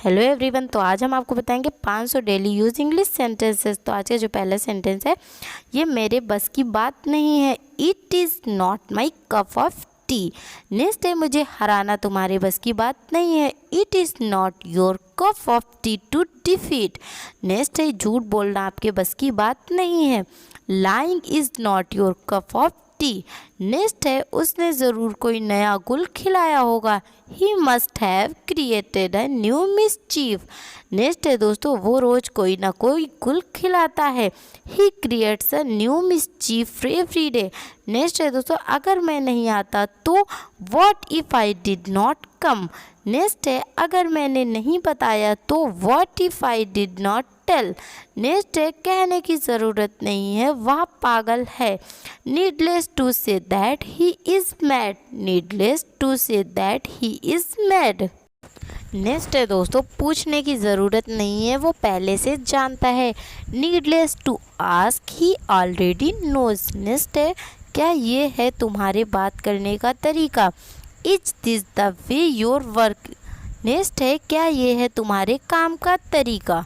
Hello everyone. तो आज हम आपको बताएंगे 500 डेली यूज इंग्लिश सेंटेंसेस। तो आज का जो पहला सेंटेंस है, ये मेरे बस की बात नहीं है। It is not my cup of tea. Next है, मुझे हराना तुम्हारे बस की बात नहीं है। It is not your cup of tea to defeat. Next है, झूठ बोलना आपके बस की बात नहीं है। Lying is not your cup of tea. Next है, उसने ज़रूर कोई नया गुल खिलाया होगा। He must have created a new mischief. Next है दोस्तों, वो रोज़ कोई ना कोई गुल खिलाता है। He creates a new mischief every day. Next है दोस्तों, अगर मैं नहीं आता तो what if I did not come. Next है, अगर मैंने नहीं बताया तो what if I did not tell. Next है, कहने की ज़रूरत नहीं है, वह पागल है। Needless to say that he is mad. Needless to say that he is mad. Next है दोस्तों, पूछने की ज़रूरत नहीं है, वो पहले से जानता है। Needless to ask he already knows. Next है, क्या ये है तुम्हारे बात करने का तरीका। Is this the way your work. Next है, क्या ये है तुम्हारे काम का तरीका।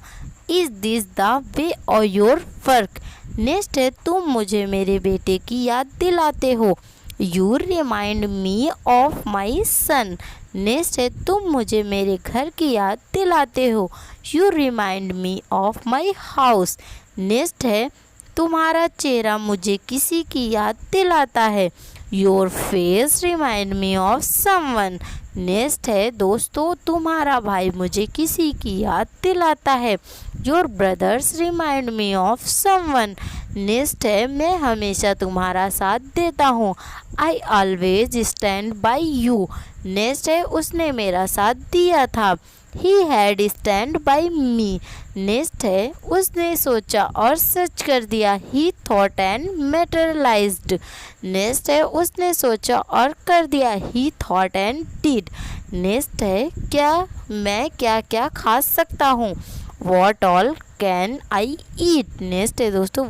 Is this the way of your work. Next है, तुम मुझे मेरे बेटे की याद दिलाते हो। You remind me of my son. Next है, तुम मुझे मेरे घर की याद दिलाते हो। You remind me of my house. Next है, तुम्हारा चेहरा मुझे किसी की याद दिलाता है। Your face remind me of someone. Next है दोस्तों, तुम्हारा भाई मुझे किसी की याद दिलाता है। Your brothers remind me of someone. Next है, मैं हमेशा तुम्हारा साथ देता हूँ। I always stand by you. Next है, उसने मेरा साथ दिया था। He had stand by me. Next है, उसने सोचा और सच कर दिया। He thought and materialised. Next है, उसने सोचा और कर दिया। He thought and did. Next है, मैं क्या क्या खा सकता हूँ। What all can I eat. Next है दोस्तों,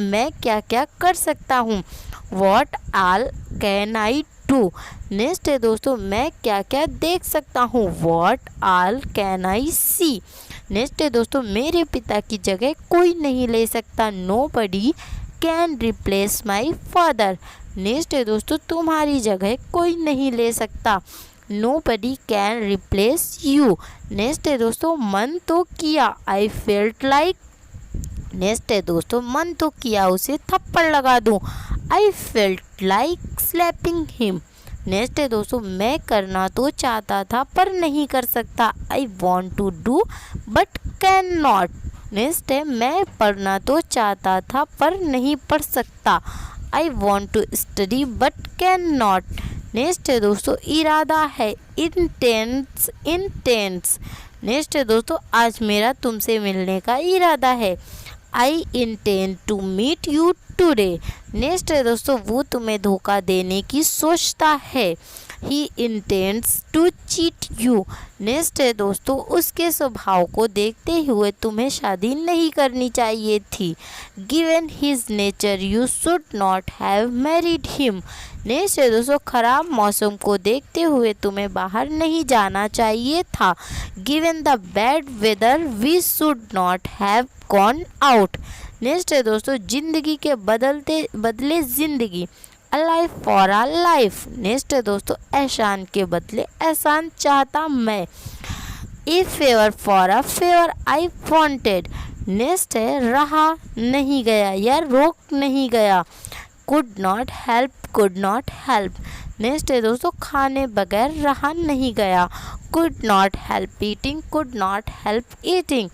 मैं क्या क्या कर सकता हूँ। What all can I do. Next है दोस्तों, मैं क्या क्या देख सकता हूँ। What all can I see. Next है दोस्तों, मेरे पिता की जगह कोई नहीं ले सकता। Nobody can replace my father. Next है दोस्तों, तुम्हारी जगह कोई नहीं ले सकता। Nobody can replace you. Next है दोस्तों, मन तो किया। I felt like. नेक्स्ट है दोस्तों, मन तो किया उसे थप्पड़ लगा दूं। I felt like slapping him. Next है दोस्तों, मैं करना तो चाहता था पर नहीं कर सकता। I want to do but can not. Next है, मैं पढ़ना तो चाहता था पर नहीं पढ़ सकता। I want to study but can not. Next है दोस्तों, इरादा है। इंटेंस। नेक्स्ट है दोस्तों, आज मेरा तुमसे मिलने का इरादा है। I intend to meet you today. Next है दोस्तों, वो तुम्हें धोखा देने की सोचता है। He intends to cheat you. Next है दोस्तों, उसके स्वभाव को देखते हुए तुम्हें शादी नहीं करनी चाहिए थी। Given his nature you should not have married him. Next है दोस्तों, खराब मौसम को देखते हुए तुम्हें बाहर नहीं जाना चाहिए था। Given the bad weather we should not have gone out. Next है दोस्तों, जिंदगी के बदले जिंदगी। A life for a life. Next है दोस्तों, एहसान के बदले एहसान चाहता मैं। A favour for a favour I wanted. Next है, रहा नहीं गया या रोक नहीं गया। Could not help. नेक्स्ट है दोस्तों, खाने बगैर रहा नहीं गया। Could not help eating. Could not help eating.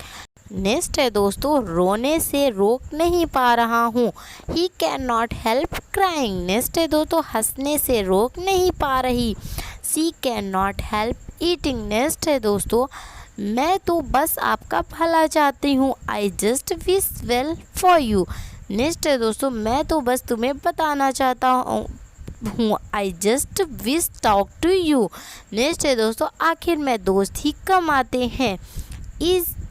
Next है दोस्तों, रोने से रोक नहीं पा रहा हूँ। He can not help crying. Next है दोस्तों, हंसने से रोक नहीं पा रही। She can not help eating. Next है दोस्तों, मैं तो बस आपका भला चाहती हूँ। I just wish well for you. Next है दोस्तों, मैं तो बस तुम्हें बताना चाहता हूँ। I just wish talk to you. Next है दोस्तों, आखिर में दोस्त ही कम आते हैं।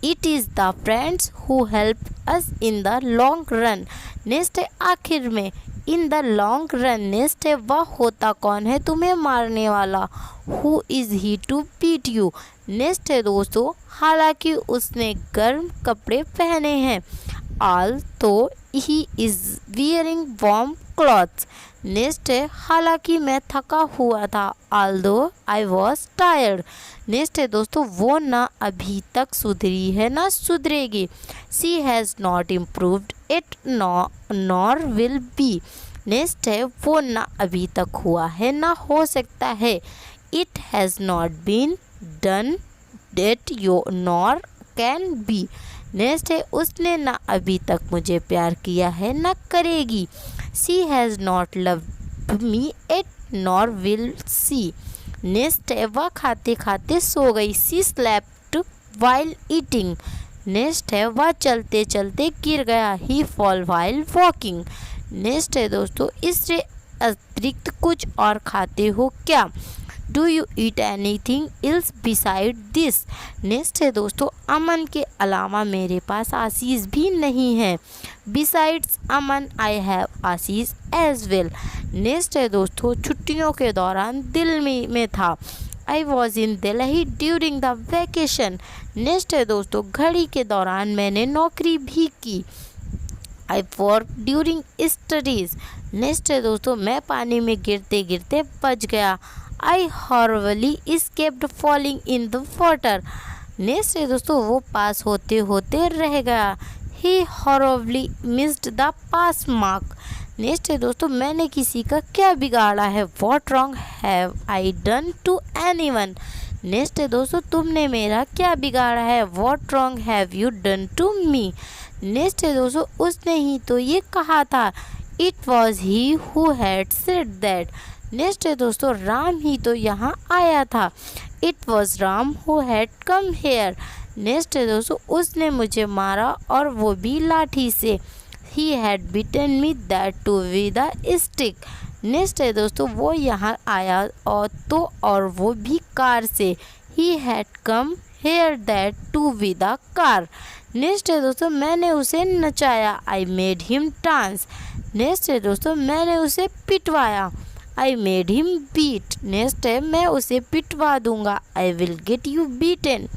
It is the friends who help us in the long run. Next है, आखिर में in the long run next है वह होता कौन है तुम्हें मारने वाला, who is he to beat you. Next है दोस्तों हालांकि उसने गर्म कपड़े पहने हैं, although he is wearing warm clothes. Next है हालांकि मैं थका हुआ था, although I was tired. Next है दोस्तों वो ना अभी तक सुधरी है ना सुधरेगी, she has not improved it nor will be. Next है वो ना अभी तक हुआ है ना हो सकता है, it has not been done that you nor can be. Next है उसने ना अभी तक मुझे प्यार किया है ना करेगी, she has not loved me it nor will see. Next है वह खाते खाते सो गई, she slept while eating. Next है वह चलते चलते गिर गया, ही फॉल वाइल वॉकिंग। नेक्स्ट है दोस्तों इससे अतिरिक्त कुछ और खाते हो क्या, do you eat any thing else beside this. Next है दोस्तों अमन के अलावा मेरे पास आशीष भी नहीं है, besides Aman I have Ashish as well. Next है दोस्तों छुट्टियों के दौरान दिल्ली में था, I was in Delhi during the vacation. Next है दोस्तों घड़ी के दौरान मैंने नौकरी भी की, I work during studies. Next है दोस्तों मैं पानी में गिरते गिरते बच गया, आई हॉरवली escaped falling in the water. Next है दोस्तों वो पास होते होते रह गया, ही हॉरवली missed the pass mark. Next है दोस्तों मैंने किसी का क्या बिगाड़ा है, what wrong have I done to anyone. Next है दोस्तों तुमने मेरा क्या बिगाड़ा है, what wrong have you done to me. Next है दोस्तों उसने ही तो ये कहा था, it was he who had said that. Next है दोस्तों राम ही तो यहाँ आया था, it was Ram who had come here. Next है दोस्तों उसने मुझे मारा और वो भी लाठी से, he had beaten me that too with the stick. Next है दोस्तों वो यहाँ आया और वो भी कार से, he had come here that too with the car. Next है दोस्तों मैंने उसे नचाया, I made him dance. Next है दोस्तों मैंने उसे पिटवाया, I made him beat. Next है मैं उसे पिटवा दूंगा, I will get you beaten.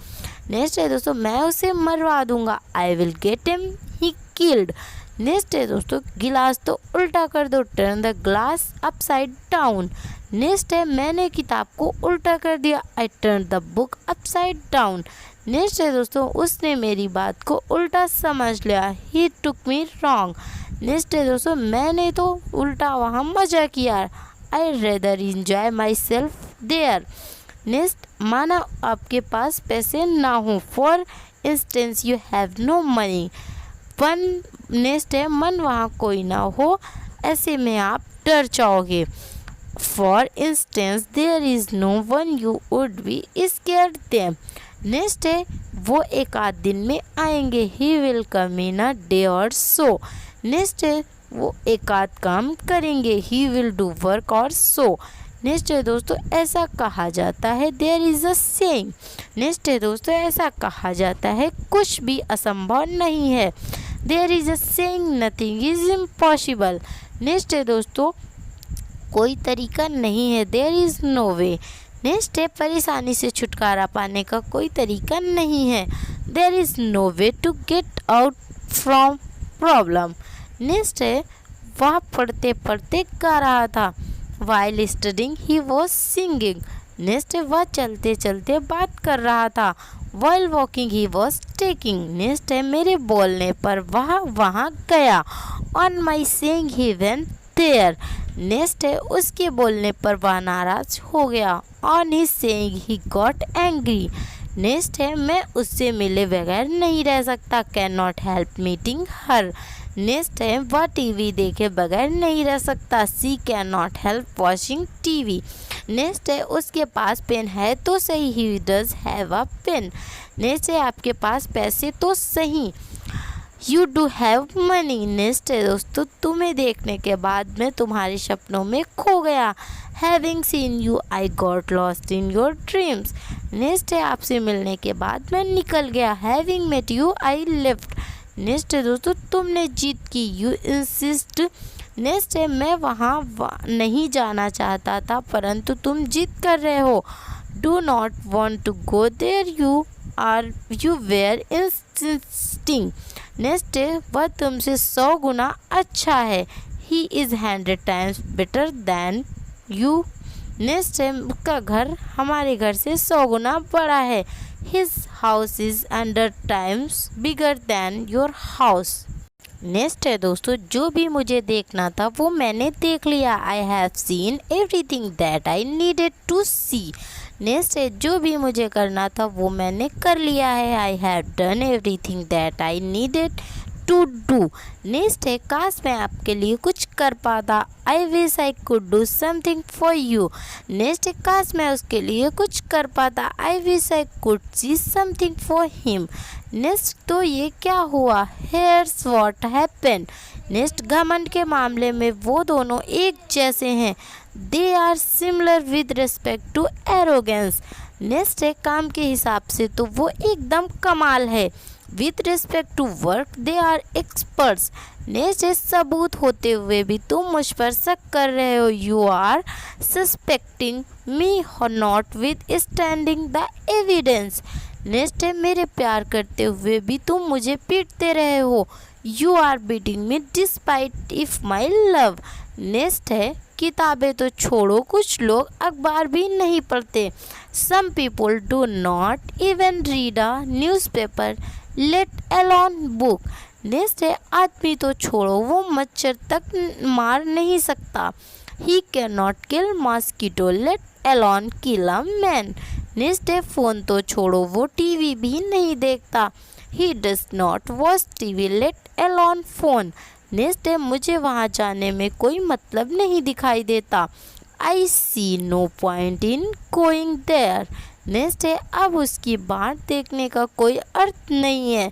Next है दोस्तों मैं उसे मरवा दूंगा, I will get him he killed. Next है दोस्तों गिलास तो उल्टा कर दो, turn the glass upside down. Next है मैंने किताब को उल्टा कर दिया, I turn the book upside down. Next है दोस्तों उसने मेरी बात को उल्टा समझ लिया, ही टुक मी रॉन्ग। नेक्स्ट है दोस्तों मैंने तो उल्टा वहाँ मजा किया, I rather enjoy myself there. Next माना आपके पास पैसे ना हो, for instance you have no money. One next है मन वहाँ कोई ना हो, ऐसे में आप डर जाओगे, for instance there is no one you would be scared them. Next है वो एक आध दिन में आएंगे, he will come in a day और सो। नेक्स्ट है वो एक आध काम करेंगे, ही विल डू वर्क और सो। नेक्स्ट है दोस्तों ऐसा कहा जाता है, there is a saying. Next है दोस्तों ऐसा कहा जाता है कुछ भी असंभव नहीं है, there is a saying nothing is impossible. Next है दोस्तों कोई तरीका नहीं है, there is no way. Next है परेशानी से छुटकारा पाने का कोई तरीका नहीं है, there is no way to get out from problem. Next है वह पढ़ते पढ़ते गा रहा था, while studying he was singing. Next है वह चलते चलते बात कर रहा था, while walking he was talking. Next है मेरे बोलने पर वह वहाँ गया, on my saying he went there. Next है उसके बोलने पर वह नाराज हो गया, on his saying he got angry. Next है मैं उससे मिले बगैर नहीं रह सकता, can not help meeting her. Next है वह टीवी देखे बगैर नहीं रह सकता, she can not help watching TV. Next है उसके पास पेन है तो सही, he does have a pen. Next है आपके पास पैसे तो सही, you do have money. Next है दोस्तों तुम्हें देखने के बाद मैं तुम्हारे सपनों में खो गया, having seen you I got lost in your dreams. Next है आपसे मिलने के बाद मैं निकल गया, having met you I left. Next है दोस्तों तुमने जीत की, यू इंसिस्ट नेक्स्ट है मैं वहाँ नहीं जाना चाहता था परंतु तुम जिद कर रहे हो। Do not want to go there you were insisting. Next है वह तुमसे 100 गुना अच्छा है। He is 100 times better than you. Next है उसका घर हमारे घर से 100 गुना बड़ा है। His house is 100 times bigger than your house. Next है दोस्तों जो भी मुझे देखना था वो मैंने देख लिया। I have seen everything that I needed to see. Next है जो भी मुझे करना था वो मैंने कर लिया है। I have done everything that I needed to do. Next है काश मैं आपके लिए कुछ कर पाता। I wish I could do something for you. Next है काश मैं उसके लिए कुछ कर पाता। I wish I could see something for him. Next तो ये क्या हुआ। Hairs what happened. नेक्स्ट घमंड के मामले में वो दोनों एक जैसे हैं। They are similar with respect to arrogance. Next है काम के हिसाब से तो वो एकदम कमाल है। With respect to work they are experts. Next है सबूत होते हुए भी तुम मुझ पर शक कर रहे हो। You are suspecting me notwithstanding the evidence. Next है मेरे प्यार करते हुए भी तुम मुझे पीटते रहे हो। You are beating me despite if my love. Next है किताबें तो छोड़ो कुछ लोग अखबार भी नहीं पढ़ते। Some people do not even read a newspaper let alone book. Next है आदमी तो छोड़ो वो मच्छर तक मार नहीं सकता। ही can not kill mosquito let alone kill a man. Next है फ़ोन तो छोड़ो वो टीवी भी नहीं देखता। ही does not watch TV let alone phone. Next है मुझे वहाँ जाने में कोई मतलब नहीं दिखाई देता। I see no point in going there. Next है अब उसकी बाट देखने का कोई अर्थ नहीं है।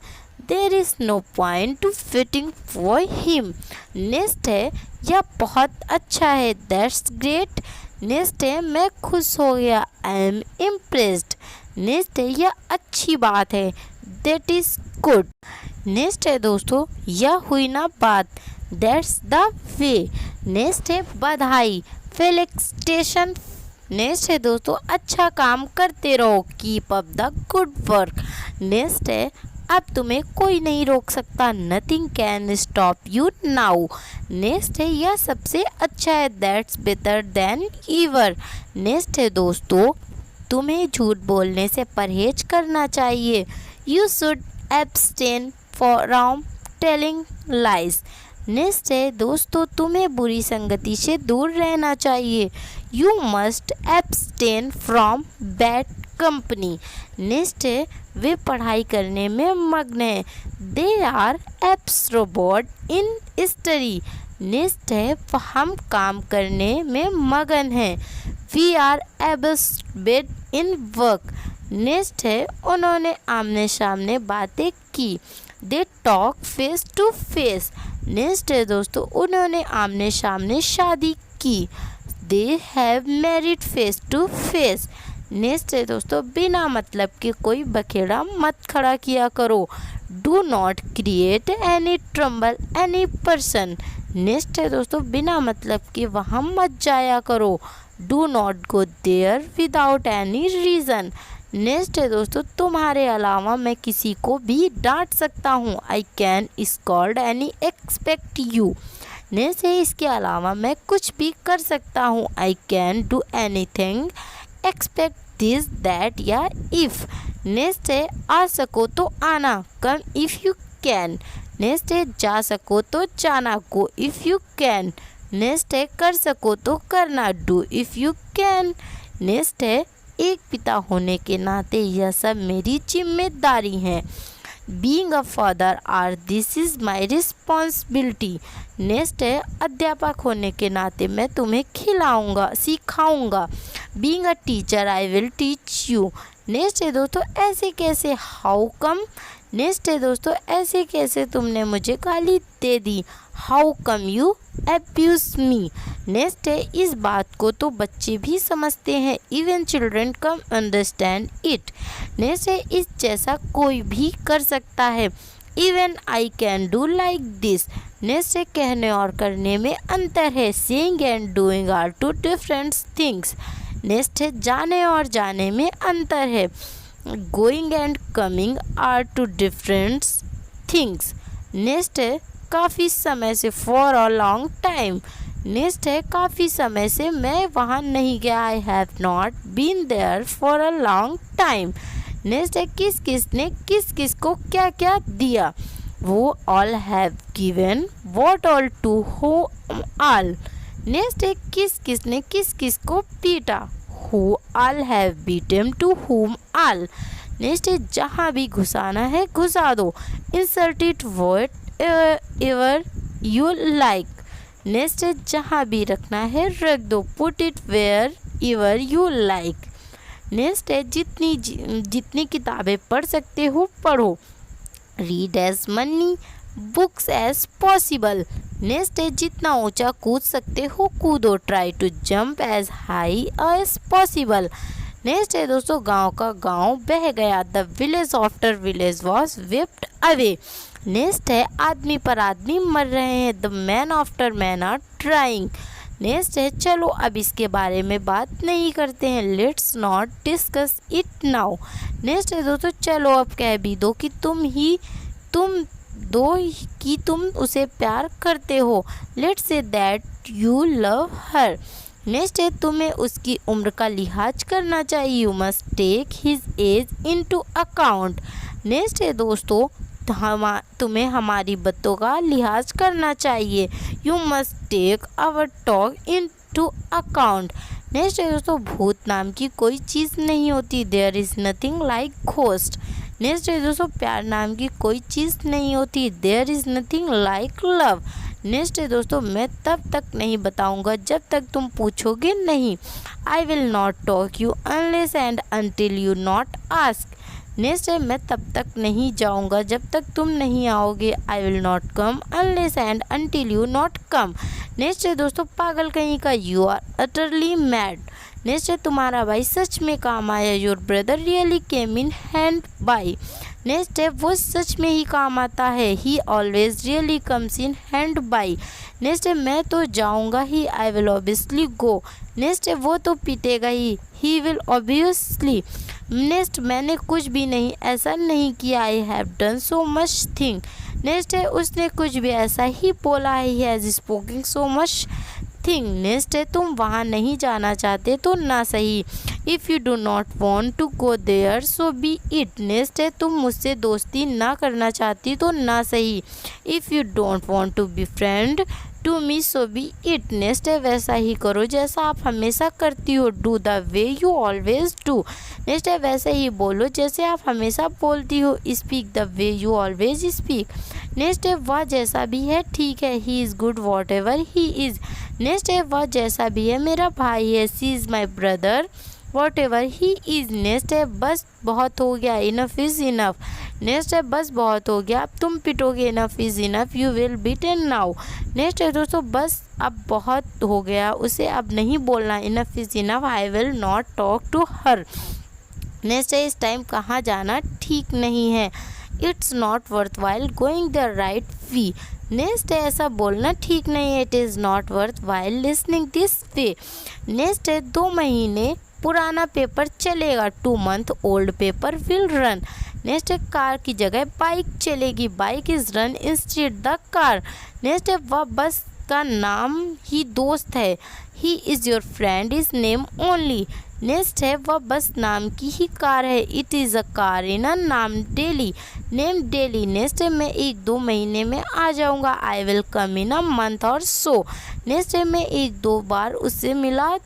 There is no point to fitting for him. Next है यह बहुत अच्छा है। That's great. नेक्स्ट है मैं खुश हो गया। I am impressed. नेक्स्ट है यह अच्छी बात है। That is good. नेक्स्ट है दोस्तों यह हुई ना बात। That's the way. नेक्स्ट है बधाई। फेलिसिटेशन। नेक्स्ट है दोस्तों अच्छा काम करते रहो। Keep up the good work. Next है अब तुम्हें कोई नहीं रोक सकता। Nothing can stop you now. Next है यह सबसे अच्छा है। That's better than ईवर। नेक्स्ट है दोस्तों तुम्हें झूठ बोलने से परहेज करना चाहिए। You should abstain from telling lies. Next है दोस्तों तुम्हें बुरी संगति से दूर रहना चाहिए। You must abstain from bad company. Next है वे पढ़ाई करने में मग्न हैं। They are absorbed in study. Next है हम काम करने में मगन हैं। We are absorbed in work. Next है उन्होंने आमने सामने बातें की। They talk face to face. Next है दोस्तों उन्होंने आमने सामने शादी की। They have married face to face. Next है दोस्तों बिना मतलब के कोई बखेड़ा मत खड़ा किया करो। Do not create any trouble any person. Next है दोस्तों बिना मतलब के वहाँ मत जाया करो। Do not go there without any reason. Next है दोस्तों तुम्हारे अलावा मैं किसी को भी डांट सकता हूँ। I can scold any expect you. Next है इसके अलावा मैं कुछ भी कर सकता हूँ। आई can do any thing expect this that या इफ़। नेक्स्ट है आ सको तो आना। कम इफ़ यू कैन। नेक्स्ट है जा सको तो जाना। Go if you can. Next है कर सको तो करना। Do if you can. Next है एक पिता होने के नाते यह सब मेरी जिम्मेदारी है। Being a father or this is my responsibility. Next है अध्यापक होने के नाते मैं तुम्हें खिलाऊंगा सिखाऊंगा। Being a teacher I will teach you. Next है दोस्तों ऐसे कैसे हाउ कम। नेक्स्ट है दोस्तों ऐसे कैसे तुमने मुझे गाली दे दी। How come you abuse me. Next है इस बात को तो बच्चे भी समझते हैं। Even children come understand it. Next है इस जैसा कोई भी कर सकता है। Even I can do like this. Next है कहने और करने में अंतर है। Saying and doing are two different things. Next है जाने और जाने में अंतर है। Going and coming are two different things. Next है काफ़ी समय से, for a long time. Next है काफ़ी समय से मैं वहाँ नहीं गया, I have not been there for a long time. Next है किस किस ने किस किस को क्या क्या दिया, वो all have given what all to who all. Next है किस किस ने किस किस को पीटा, who all have beaten to whom all. Next है जहाँ भी घुसाना है घुसा दो, insert it whatever you like. Next है जहाँ भी रखना है रख दो, put it wherever you like. Next है जितनी किताबें पढ़ सकते हो पढ़ो, read as many books as possible. Next है जितना ऊंचा कूद सकते हो कूदो, try to jump as high as possible. Next है दोस्तों गांव का गांव बह गया, the village after village was wept away. Next है आदमी पर आदमी मर रहे हैं, the man after man are trying. Next है चलो अब इसके बारे में बात नहीं करते हैं, let's not discuss it now. Next है दोस्तों चलो अब कह भी दो कि तुम उसे प्यार करते हो, let's say that you love her. Next है तुम्हें उसकी उम्र का लिहाज करना चाहिए, you must take his age into account. Next है दोस्तों तुम्हें हमारी बातों का लिहाज करना चाहिए, you must take our talk into account. Next है दोस्तों भूत नाम की कोई चीज़ नहीं होती, there is nothing like ghost. Next है दोस्तों प्यार नाम की कोई चीज़ नहीं होती, there is nothing like love. Next है दोस्तों मैं तब तक नहीं बताऊंगा जब तक तुम पूछोगे नहीं, आई will not talk you unless and until you not ask. Next है मैं तब तक नहीं जाऊंगा जब तक तुम नहीं आओगे, I will not come unless and until you not come. Next है दोस्तों पागल कहीं का, you are utterly mad. Next है तुम्हारा भाई सच में काम आया, your brother really came in hand by. Next है वो सच में ही काम आता है, he always really comes in hand by. Next है मैं तो जाऊंगा ही, I will obviously go. Next है वो तो पीटेगा ही विल ऑब्वियसली। नेक्स्ट मैंने कुछ भी नहीं ऐसा नहीं किया, I have done so much thing. Next है उसने कुछ भी ऐसा ही बोला है, he has spoking so much thing. Next है तुम वहाँ नहीं जाना चाहते तो ना सही, if you do not want to go there so be it. Next है तुम मुझसे दोस्ती ना करना चाहती तो ना सही, if you don't want to be friend to me so be it. Next है वैसा ही करो जैसा आप हमेशा करती हो, do the way you always do. Next है वैसे ही बोलो जैसे आप हमेशा बोलती हो, speak the way you always speak. Next है वह जैसा भी है ठीक है, he is good whatever he is. Next है वह जैसा भी है मेरा भाई है, she is my brother whatever he is. Next है बस बहुत हो गया, इनफ इज़ इनफ। नेक्स्ट है बस बहुत हो गया अब तुम पिटोगे, enough is enough you will beaten now. Next है दोस्तों बस अब बहुत हो गया उसे अब नहीं बोलना, enough is enough, I will not talk to her. Next है इस टाइम कहाँ जाना ठीक नहीं है, it's not worth while going the right way. Next है ऐसा बोलना ठीक नहीं है, it is not worth while listening this way. Next है 2 महीने पुराना पेपर चलेगा, 2 month old paper will run. Next है कार की जगह बाइक चलेगी, bike is run instead the car. Next है वह बस का नाम ही दोस्त है, he is your friend is name only. Next है वह बस नाम की ही कार है, it is a car in a name daily name daily. Next है मैं 1-2 महीने में आ जाऊँगा, I will come in a month और सो। नेक्स्ट है मैं 1-2 बार उससे मिला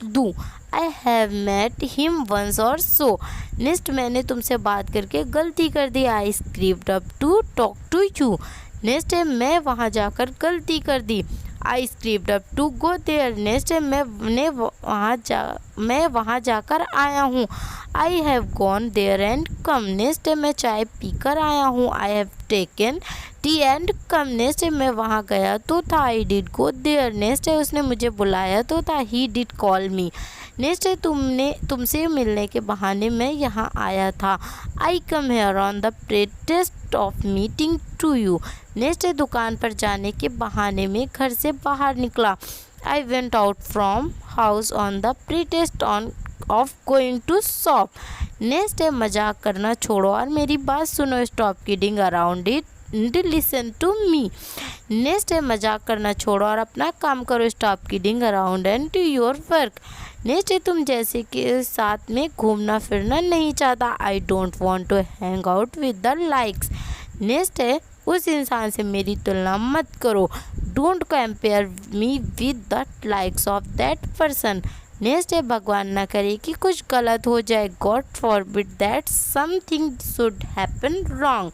दूँ, I have met him once और सो। नेक्स्ट मैंने तुमसे बात करके गलती कर दी, I screwed up to talk to you. Next है मैं वहाँ जाकर गलती कर दी, I screwed up to go there. Next है मैं वहाँ जाकर आया हूँ, I have gone there and come. Next है मैं चाय पीकर आया हूँ, I have taken tea and come. Next है मैं वहाँ गया तो था, I did go there. Next है उसने मुझे बुलाया तो था, he did call me. Next है तुमसे मिलने के बहाने मैं यहाँ आया था, I come here on the pretext of meeting to you. Next है दुकान पर जाने के बहाने में घर से बाहर निकला। I went out from house on the pretest of going to shop. Next है मजाक करना छोड़ो और मेरी बात सुनो। Stop kidding around it and listen to me. Next है मजाक करना छोड़ो और अपना काम करो। Stop kidding around and do your work. Next है तुम जैसे के साथ में घूमना फिरना नहीं चाहता। I don't want to hang out with the likes. Next है उस इंसान से मेरी तुलना मत करो। Don't compare me with the likes of that person. Next है भगवान ना करे कि कुछ गलत हो जाए। God forbid that something should happen wrong.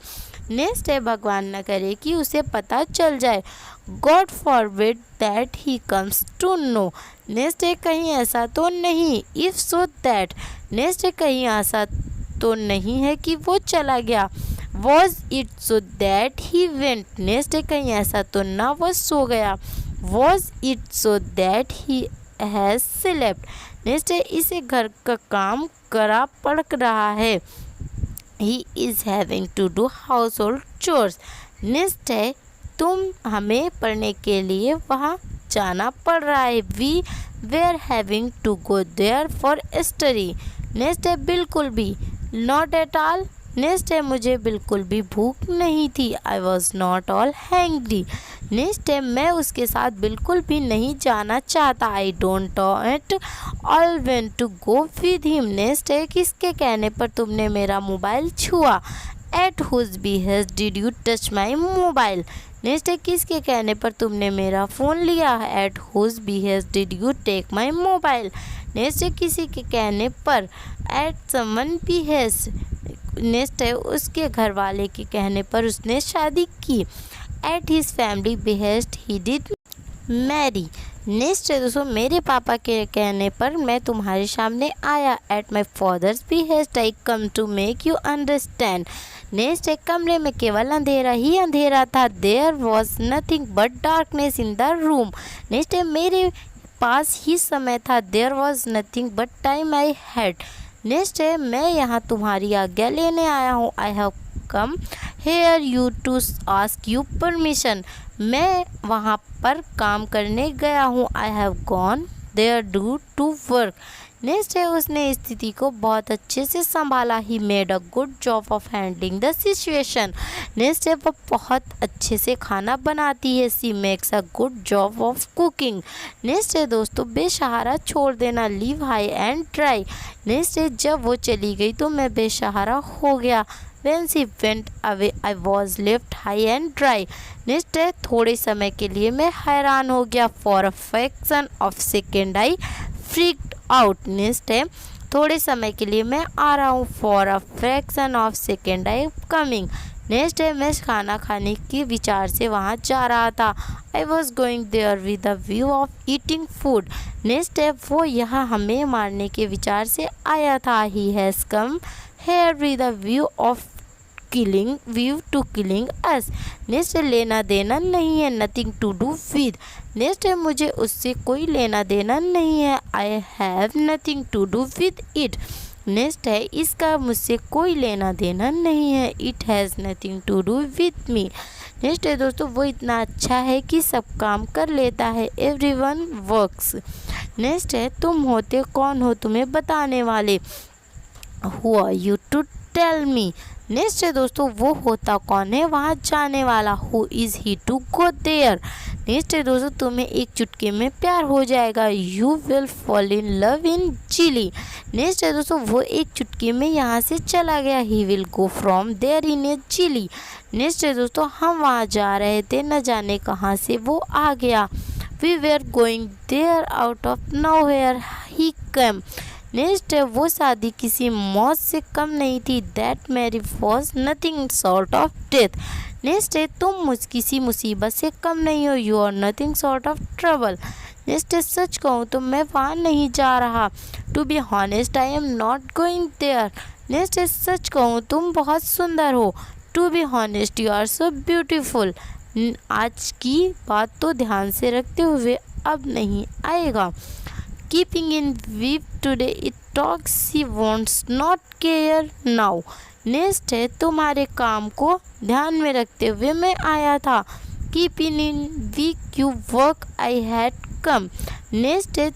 Next है भगवान ना करे कि उसे पता चल जाए। God forbid that he comes to know. Next है कहीं ऐसा तो नहीं। If so that. नेक्स्ट है कहीं ऐसा तो नहीं है कि वो चला गया। Was it so that he went. Next है कहीं ऐसा तो ना वो सो गया। Was it so that he has slept. Next है इसे घर का काम करा पड़ रहा है। He is having to do household chores. Next है तुम हमें पढ़ने के लिए वहाँ जाना पड़ रहा है। We were having to go there for study. Next है बिल्कुल भी। Not at all. नेक्स्ट है मुझे बिल्कुल भी भूख नहीं थी। I was not all hungry. Next है मैं उसके साथ बिल्कुल भी नहीं जाना चाहता। I don't want all went to go with him. Next है किसके कहने पर तुमने मेरा मोबाइल छुआ। At whose behest did you touch my mobile. Next है किसके कहने पर तुमने मेरा फ़ोन लिया। At whose behest did you take my mobile. Next है किसी के कहने पर। At someone behest। नेक्स्ट है उसके घर वाले के कहने पर उसने शादी की। At his family behest he did marry. Next है दोस्तों मेरे पापा के कहने पर मैं तुम्हारे सामने आया। At my father's behest I come to make you understand. Next है कमरे में केवल अंधेरा ही अंधेरा था। There was nothing but darkness in the room. Next है मेरे पास ही समय था। There was nothing but time I had. Next है मैं यहाँ तुम्हारी आज्ञा लेने आया हूँ। I have come here you to ask you permission. मैं वहाँ पर काम करने गया हूँ। I have gone there do to work. Next है उसने स्थिति को बहुत अच्छे से संभाला। He made a good job of handling the situation. Next है वो बहुत अच्छे से खाना बनाती है। She makes a good job of cooking. Next है दोस्तों बेसहारा छोड़ देना। Leave high and dry. Next है जब वो चली गई तो मैं बेसहारा हो गया। When she went away, I was left high and dry. Next है थोड़े समय के लिए मैं हैरान हो गया। For a fraction of second I freaked out. Next है थोड़े समय के लिए मैं आ रहा हूँ। For a fraction of second I coming. Next है मैं खाना खाने के विचार से वहाँ जा रहा था। I was going there with a view of eating food. Next है वो यहाँ हमें मारने के विचार से आया था। He has come here with a view to killing us. Next है लेना देना नहीं है। Nothing to do with. Next है मुझे उससे कोई लेना देना नहीं है। I have nothing to do with it. Next है इसका मुझसे कोई लेना देना नहीं है। It has nothing to do with me. Next है दोस्तों वो इतना अच्छा है कि सब काम कर लेता है। Everyone works. नेक्स्ट है तुम होते कौन हो तुम्हें बताने वाले। Who are you to tell me. Next है दोस्तों वो होता कौन है वहाँ जाने वाला। Who is he to go there. Next है दोस्तों तुम्हें एक चुटकी में प्यार हो जाएगा। You will fall in love in chilly. Next है दोस्तों वो एक चुटकी में यहाँ से चला गया। He will go from there in a chilly. Next है दोस्तों हम वहाँ जा रहे थे न जाने कहाँ से वो आ गया। We were going there out of nowhere he come. Next है वो शादी किसी मौत से कम नहीं थी। That marriage was nothing short of death. Next है तुम किसी मुसीबत से कम नहीं हो। You are nothing short of trouble. Next है सच कहूँ तो मैं वहाँ नहीं जा रहा। To be honest I am not going there. Next है सच कहूँ तुम बहुत सुंदर हो। To be honest you are so beautiful. आज की बात तो ध्यान से रखते हुए अब नहीं आएगा। Keeping in view today it talks she wants not care now. Next है तुम्हारे काम को ध्यान में रखते हुए मैं आया था। Keeping in week you work I had come. Next है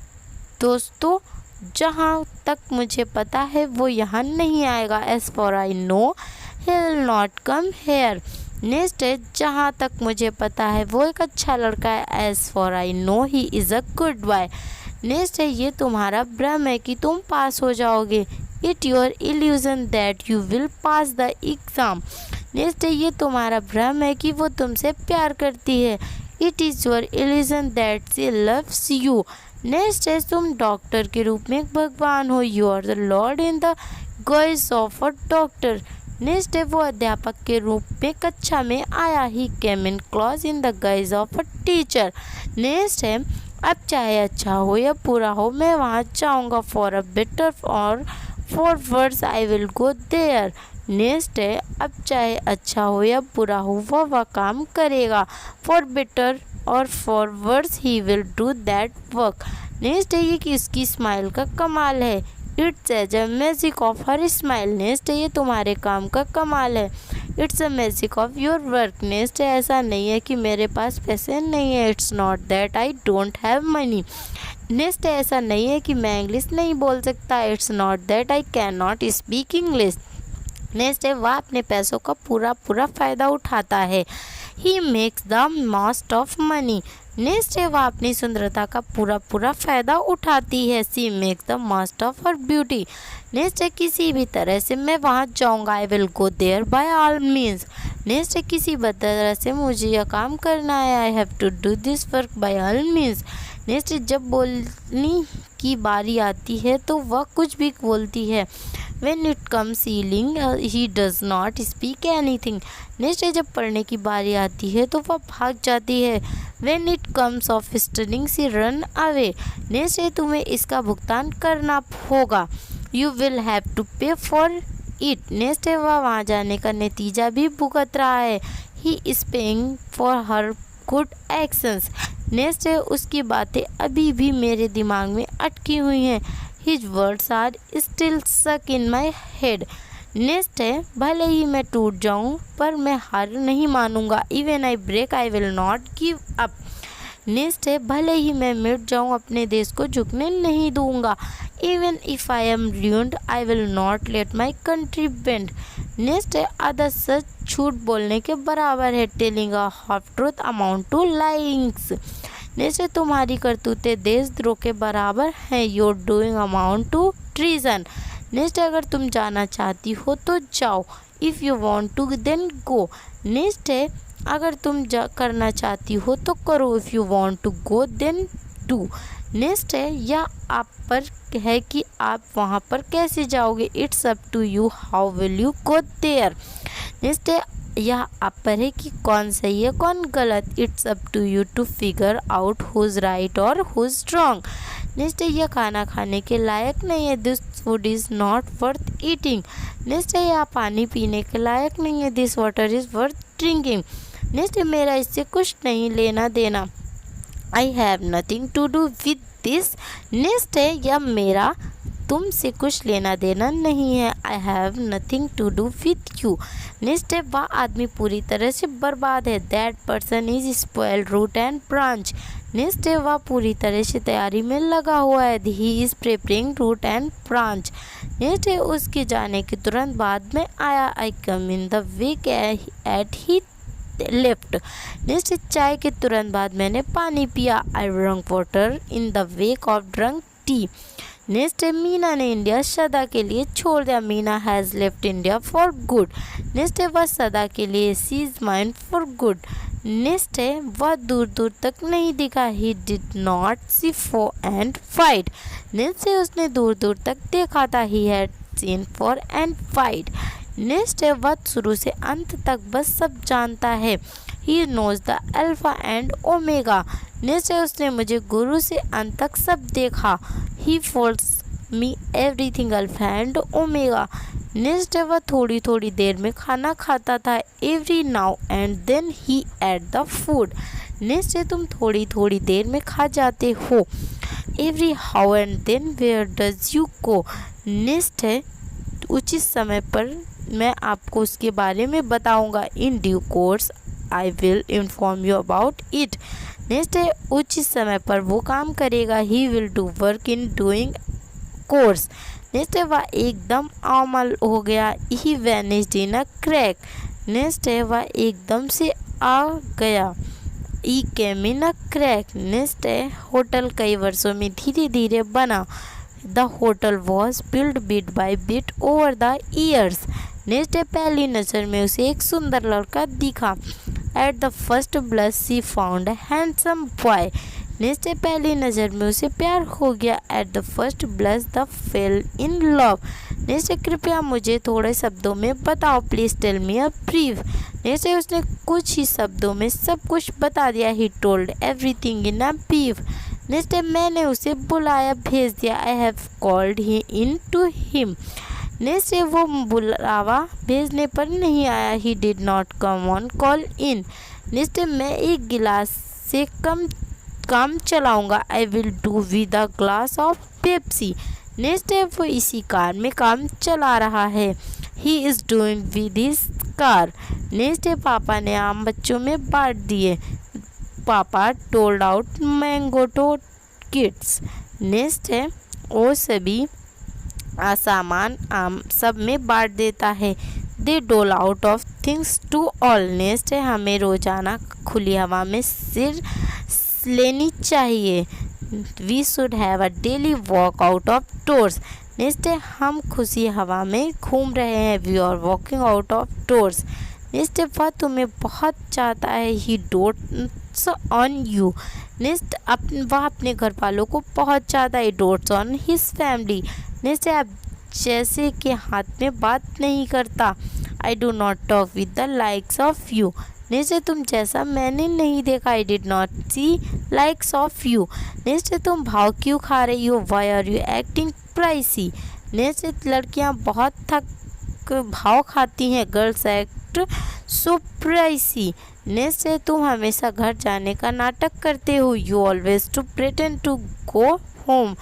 दोस्तों जहाँ तक मुझे पता है वो यहाँ नहीं आएगा। As for I know he will not come here. Next है जहाँ तक मुझे पता है वो एक अच्छा लड़का है। As for I know he is a good boy. Next है ये तुम्हारा भ्रम है कि तुम पास हो जाओगे। It your illusion that you will pass the exam. Next है ये तुम्हारा भ्रम है कि वो तुमसे प्यार करती है। It is your illusion that she loves you. Next है तुम डॉक्टर के रूप में एक भगवान हो। You are the lord in the guise of a doctor. Next है वो अध्यापक के रूप में कक्षा में आया। He came in class in the guise of a teacher. Next है अब चाहे अच्छा हो या बुरा हो मैं वहाँ जाऊँगा। For a better or for words I will go there. Next है अब चाहे अच्छा हो या बुरा हो वह काम करेगा। For better or for words he will do that work. Next है ये कि इसकी स्माइल का कमाल है। It's as a magic of her smile. Next है ये तुम्हारे काम का कमाल है। It's a magic of your work. Next है ऐसा नहीं है कि मेरे पास पैसे नहीं है। It's not that I don't have money. Next है ऐसा नहीं है कि मैं इंग्लिश नहीं बोल सकता। It's not that I can not speak English. Next है वह अपने पैसों का पूरा फ़ायदा उठाता है। He makes the most of money. Next है वह अपनी सुंदरता का पूरा फ़ायदा उठाती है। She makes the most of her beauty. Next है किसी भी तरह से मैं वहाँ जाऊँगा। I will go there by all means. Next है किसी भी तरह से मुझे यह काम करना है। I have to do this work by all means. Next जब बोलने की बारी आती है तो वह कुछ भी बोलती है। When it comes healing, he does not speak anything. Next है जब पढ़ने की बारी आती है तो वह भाग जाती है। When it comes of studying, she run away. Next है तुम्हें इसका भुगतान करना होगा। You will have to pay for it. Next है वह वहाँ जाने का नतीजा भी भुगत रहा है। He is paying for her good actions. Next है उसकी बातें अभी भी मेरे दिमाग में अटकी हुई हैं। His words are still stuck in my head. Next है भले ही मैं टूट जाऊं पर मैं हार नहीं मानूंगा। Even I break, I will not give up. Next है भले ही मैं मिट जाऊं अपने देश को झुकने नहीं दूंगा। Even if I am ruined, I will not let my country bend. Next है आधा सच झूठ बोलने के बराबर है। Telling a half truth amount to lyings. Next है तुम्हारी करतूतें देशद्रोह के बराबर हैं। Your doing amount to treason. Next अगर तुम जाना चाहती हो तो जाओ। If you want to then go. Next है अगर तुम करना चाहती हो तो करो। If you want to go then do. Next है यह आप पर है कि आप वहाँ पर कैसे जाओगे। It's up to you how will you go there. Next है यह आप पर है कि कौन सही है कौन गलत। It's up to you to figure out who's right or who's wrong. Next है यह खाना खाने के लायक नहीं है। This food is not worth eating. Next है यह पानी पीने के लायक नहीं है। This water is worth drinking. Next है मेरा इससे कुछ नहीं लेना देना। I have nothing to do with this. Next है यह मेरा तुमसे कुछ लेना देना नहीं है। I have nothing to do with you. Next है वह आदमी पूरी तरह से बर्बाद है। That person is spoiled root and branch. Next है वह पूरी तरह से तैयारी में लगा हुआ है। He is preparing root and branch. Next है उसके जाने के तुरंत बाद में आया। I come in the wake at he left. Next चाय के तुरंत बाद मैंने पानी पिया। I drunk water in the wake of drunk tea. Next है मीना ने इंडिया सदा के लिए छोड़ दिया। Meena has left India for good. Next है वह सदा के लिए she is mind for good. Next है वह दूर दूर तक नहीं दिखा। He did not see far and wide. Next है उसने दूर दूर तक देखा था। He had seen far and wide. Next है वह शुरू से अंत तक बस सब जानता है। He knows the alpha and omega. Next है उसने मुझे गुरु से अंत तक सब देखा। He falls me everything alpha and omega. Next है वह थोड़ी थोड़ी देर में खाना खाता था। Every now and then he ate the food. Next है तुम थोड़ी थोड़ी देर में खा जाते हो। Every how and then where does you go. Next है उचित समय पर मैं आपको उसके बारे में बताऊंगा। In due course I will inform you about it. Next है उचित समय पर वो काम करेगा। He will do work in doing course. Next है वह एकदम अमल हो गया। He vanished in a crack. Next है वह एकदम से आ गया। He came in a crack. Next है होटल कई वर्षों में धीरे धीरे बना। The hotel was build bit by bit over the years. Next है पहली नज़र में उसे एक सुंदर लड़का दिखा। At the first blush she found a handsome boy. Next है पहली नज़र में उसे प्यार हो गया। At the first blush the fell in love. Next है कृपया मुझे थोड़े शब्दों में बताओ। Please tell me a brief. Next है उसने कुछ ही शब्दों में सब कुछ बता दिया। He told everything in a brief. Next है मैंने उसे बुलाया भेज दिया। I have called he in to him. Next है वो बुलावा भेजने पर नहीं आया। He did not come on call in. Next है मैं एक गिलास से कम काम चलाऊंगा। I will do with a glass of Pepsi. Next है वो इसी कार में काम चला रहा है। He is doing with his car. Next है पापा ने आम बच्चों में बांट दिए। Papa told out mango to kids. Next है वो सभी सामान आम सब में बांट देता है। They dole out of things to all. Next है हमें रोजाना खुली हवा में सिर लेनी चाहिए। We should have a daily walk out of doors. Next है हम खुशी हवा में घूम रहे हैं। We are walking out of doors. Next है वह तुम्हें बहुत चाहता है। He dotes on you. Next वह अपने घर वालों को बहुत चाहता है। Dotes on his family. Next है आप जैसे कि हाथ में बात नहीं करता। I do not talk with the likes of you. Next है तुम जैसा मैंने नहीं देखा। I did not see likes of you. Next है तुम भाव क्यों खा रही हो। Why are you acting pricey. Next है लड़कियां बहुत थक भाव खाती हैं। Girls act so pricey. Next है तुम हमेशा घर जाने का नाटक करते हो। You always to pretend to go home.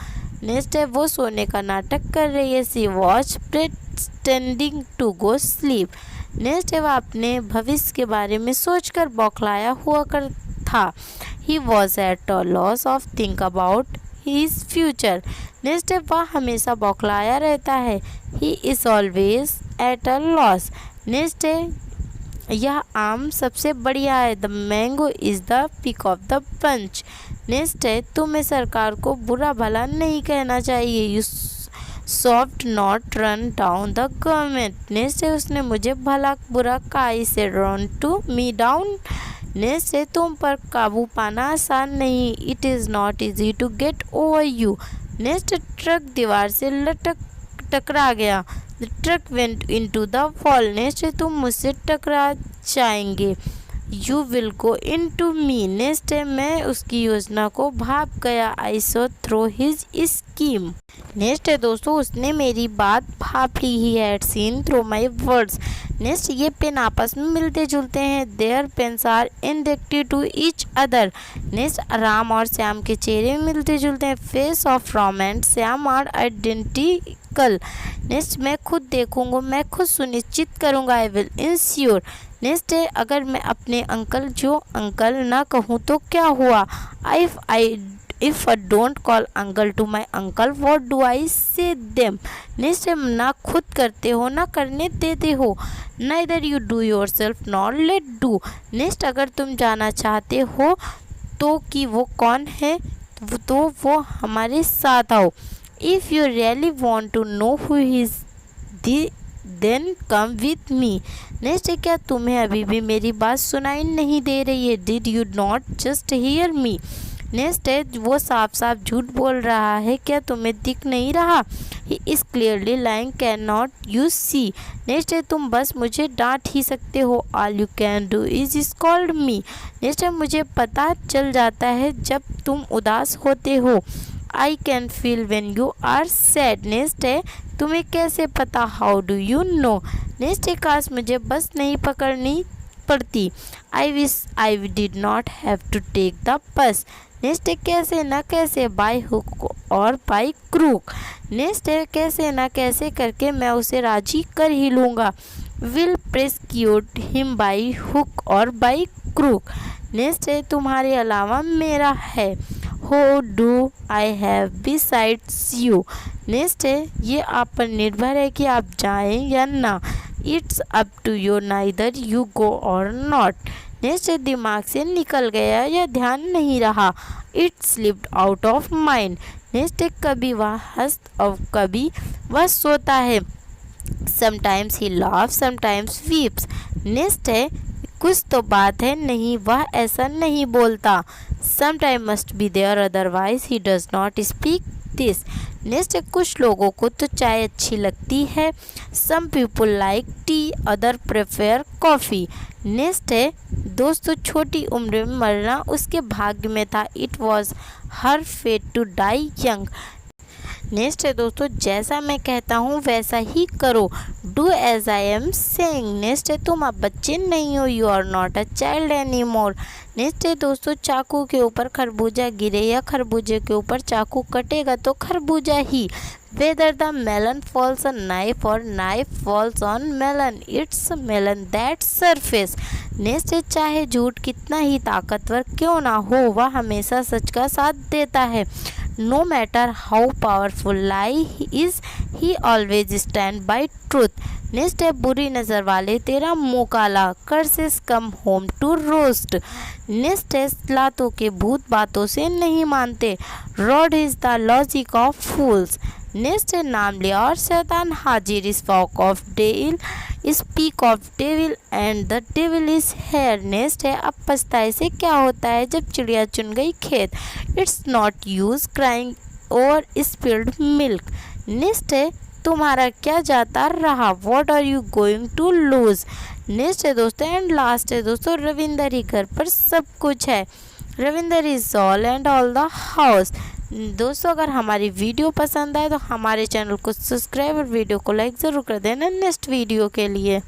Next है वो सोने का नाटक कर रही है। She watch pretending to go sleep. Next है वह अपने भविष्य के बारे में सोचकर बौखलाया हुआ कर था। He was at a loss of think about his future. Next है वह हमेशा बौखलाया रहता है। He is always at a loss. Next है यह आम सबसे बढ़िया है। The mango is the pick of the bunch. Next है तुम्हें सरकार को बुरा भला नहीं कहना चाहिए। You soft not run down the government. Next है उसने मुझे भला बुरा कहा। He said run to me down. Next है तुम पर काबू पाना आसान नहीं। It is not easy to get over you. Next truck दीवार से टकरा गया। The truck went into the wall. Next तुम मुझसे टकरा जाएंगे। You will go into me. Next है मैं उसकी योजना को भाप गया। I saw through his scheme. Next है दोस्तों उसने मेरी बात भाप ली। He had seen through my words. Next ये पेन आपस में मिलते जुलते हैं। Their pens are indebted to each other. Next Ram और श्याम के चेहरे मिलते जुलते हैं। Face of Ram and Shyam are identical. Next मैं खुद देखूंगा, मैं खुद सुनिश्चित करूंगा। I will ensure. नेक्स्ट है अगर मैं अपने अंकल जो अंकल ना कहूँ तो क्या हुआ। If I don't call uncle to my uncle what do I say them. Next है ना खुद करते हो ना करने देते हो। Neither you do your self not let do. Next अगर तुम जाना चाहते हो तो कि वो कौन है तो वो हमारे साथ आओ। If you really want to know who is then come with me. Next है क्या तुम्हें अभी भी मेरी बात सुनाई नहीं दे रही है। Did you not just hear me. Next है वो साफ साफ झूठ बोल रहा है, क्या तुम्हें दिख नहीं रहा। He is clearly lying, can not you see. Next है तुम बस मुझे डांट ही सकते हो। All you can do is scold me. Next है मुझे पता चल जाता है जब तुम उदास होते हो। I can feel when you are sad. Next है तुम्हें कैसे पता, how do you know. Next है काश मुझे बस नहीं पकड़नी पड़ती। I wish I did not have to take the bus. Next है कैसे ना कैसे, by hook or by crook. Next है कैसे ना कैसे करके मैं उसे राजी कर ही लूँगा। विल प्रेस्क्यूट हिम बाई हुक और बाई क्रूक। नेक्स्ट है तुम्हारे अलावा मेरा है। हो do I have besides you. Next है ये आप पर निर्भर है कि आप जाएं या ना। It's up to you neither you go or not. Next है दिमाग से निकल गया या ध्यान नहीं रहा। It slipped out of mind. Next है कभी वह हंसता और कभी वह सोता है। Sometimes he laugh sometimes weeps. Next है कुछ तो बात है नहीं वह ऐसा नहीं बोलता। Sometime must be there otherwise he does not speak this. Next है कुछ लोगों को तो चाय अच्छी लगती है। Some people like tea other prefer coffee. Next है दोस्तों छोटी उम्र में मरना उसके भाग्य में था। It was her fate to die young. Next है दोस्तों जैसा मैं कहता हूँ वैसा ही करो। Do as I am saying. Next है तुम अब बच्चे नहीं हो। You are not a child any more. Next है दोस्तों चाकू के ऊपर खरबूजा गिरे या खरबूजे के ऊपर चाकू कटेगा तो खरबूजा ही। Whether the melon falls on knife और knife falls on melon it's melon that surface. Next है चाहे झूठ कितना ही ताकतवर क्यों ना हो वह हमेशा सच का साथ देता है। No matter how powerful lie is he always stand by truth. Next है बुरी नज़र वाले तेरा मुँह काला curses come home to roast. Next है लातों के भूत बातों से नहीं मानते। Rod is the logic of fools. Next है नाम लिया और शैतान हाजिर। Spoke of devil speak of devil and the devil is here. Next है अब पछताए से क्या होता है जब चिड़िया चुन गई खेत। It's not use crying or spilled milk. Next है तुम्हारा क्या जाता रहा। What are you going to lose. Next है दोस्तों एंड लास्ट है दोस्तों रविंदर ही घर पर सब कुछ है। Ravinder is all and all the house. दोस्तों अगर हमारी वीडियो पसंद आए तो हमारे चैनल को सब्सक्राइब और वीडियो को लाइक ज़रूर कर देना नेक्स्ट वीडियो के लिए।